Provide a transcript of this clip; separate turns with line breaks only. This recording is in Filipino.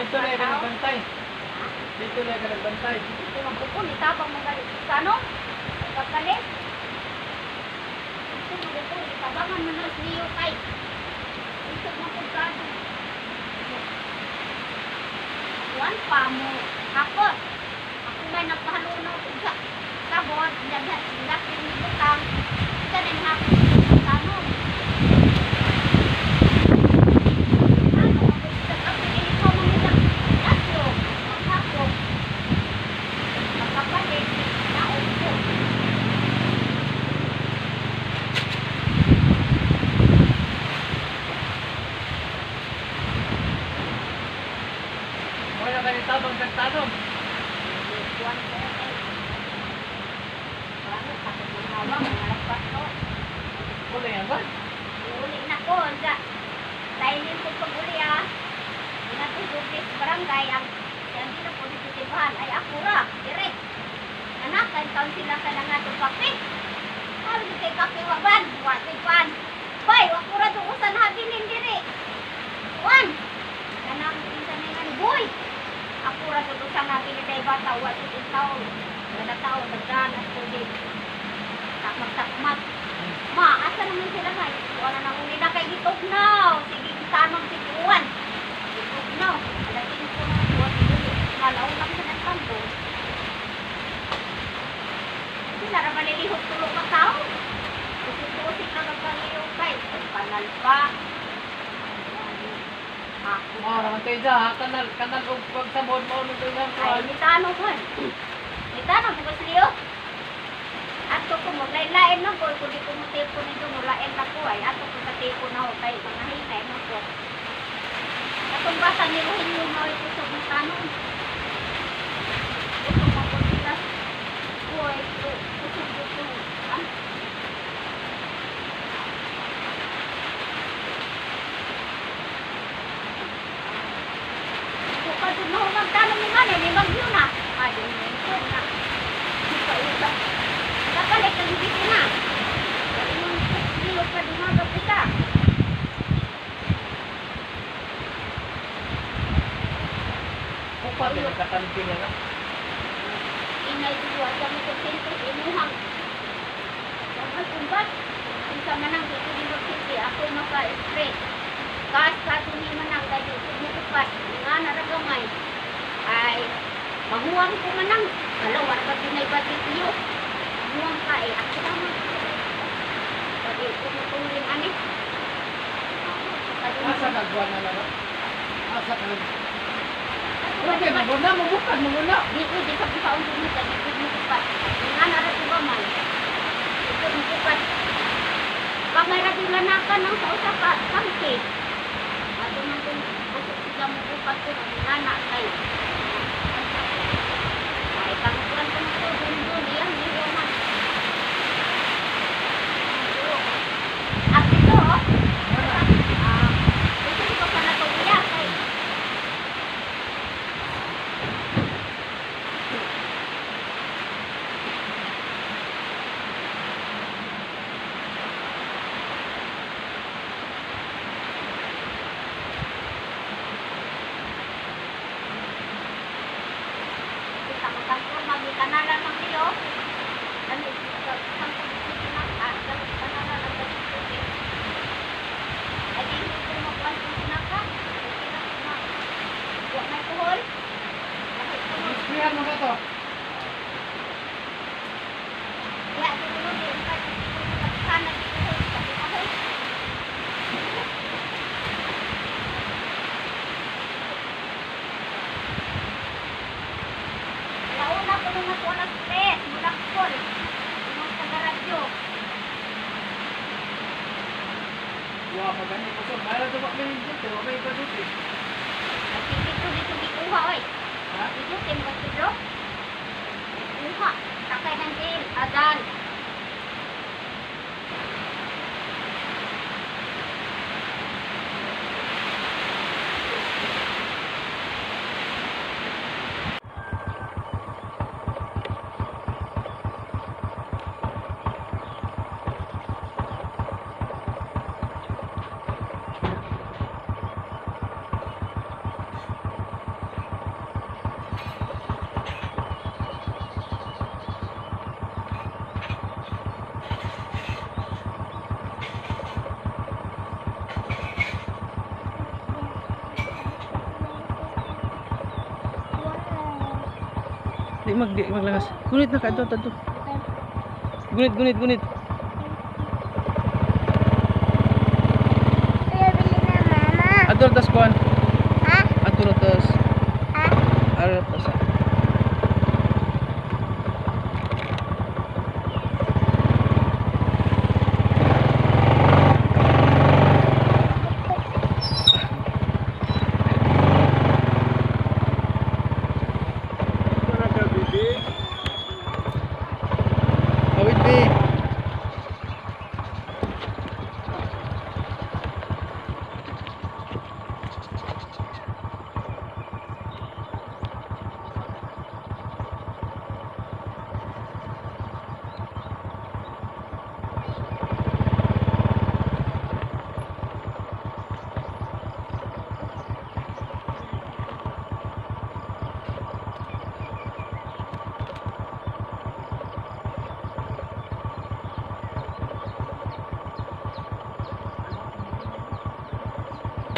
Dito lang ka nagbantay. Dito lang ka nagbantay.
Ito ang bukol, itabang mga galit. Kano? Pagkalit? Ito ang bukol, itabangan mo na niyo kay. Ito ang pagkado. Kuwan pa mo. Ako may nagpahalunaw sa sabon. Dati ni butang. Ito na yung hapon. Kano?
Tabang kagtanong. Uli yan ba?
Uli na ko. Dahil ko pag-uli pinatutugis barangay ang hindi na po dititibahan ay akura. Direk. Nanakan taon sila sa nangatong kape. Sabi ko kay kape waban. Watipan. Bay, akura doon sa nabilin direk. Juan. Kanang pinsan nga ni Boy. Ako ra sa tusang natin kay bata wa sa taw. Kada taw nagdanas ko din. Takmak. Ma, asa naman sila kay? Wala nang uli na kay gitugnaw. Sige tanong si Juan. Gitugnaw. Alatin ko na buwan dili. Malaw lang sa nagkampo. Sila ra malilihok tulo ka tao. Tusik na nagpaliw kay. Kanal pa.
Naman tayo dyan, kanal o pagsabon mo nung tayo lang.
Ay, mitano ko. Mitano ko ba siliyo? Ato ko mo, lain-lain na ko. Kung di ko mo tipo nito, mulain na ko ay. Ato ko sa tipo na ko kay mga hinay na ko. Atong basa niluhin yung mga ito sa mitano. Ito mo ko sila. Uy, ito. Pagod na humang tanong ni Manay, may bagyo na. Ayun na yun na. Ika-usa. Nakalit ang dito na. Ayun yung nilog pa dumagap kita.
Upa din nagkatalipin na.
Inay dito at kami sa sentro, inuhang. Kumbat. Isa manang dito university, ako maka-spray. Kaas-kaso ni manang dahil ito mutupat. Nga naragamay. Ay, mahuwang ko manang. Alawa, pag-inay batik niyo. Mahuwang ka eh. Ako naman. Pwede tumutulin ani.
Asa nagbuwan na lang? Asa ka lang? Okay, maguna, mabukan, maguna.
Di ko, di sa pisaon ko nito. Di ko mutupat. Nga naragamay. Ito mutupat. Kamay na dilanakan ng sa usapan. Samke. Ato man kung busok sila mutupat ko ng anak kay. Ay, kanukuran ko na ito. Doon, iyan, hindi man. At ito, ito ko pa na ito iyak kay.
Ispihan mo na to.
Launa ko nung nagwala stress, mulakpol. Yung sa garadyo.
Wah, maganda po so. Mayroon ito ba may dito? May iba dito.
Dito gikuha, oy.
Ha?
Dito, timba dito. Gikuha. Takay ng din, adan.
di maglangas. Gunit na kadto tadto. Gunit.
Kuya, bili na mama.
Adto tas kuan.
Ha?
Adto tas.
Ha?
Ara tas.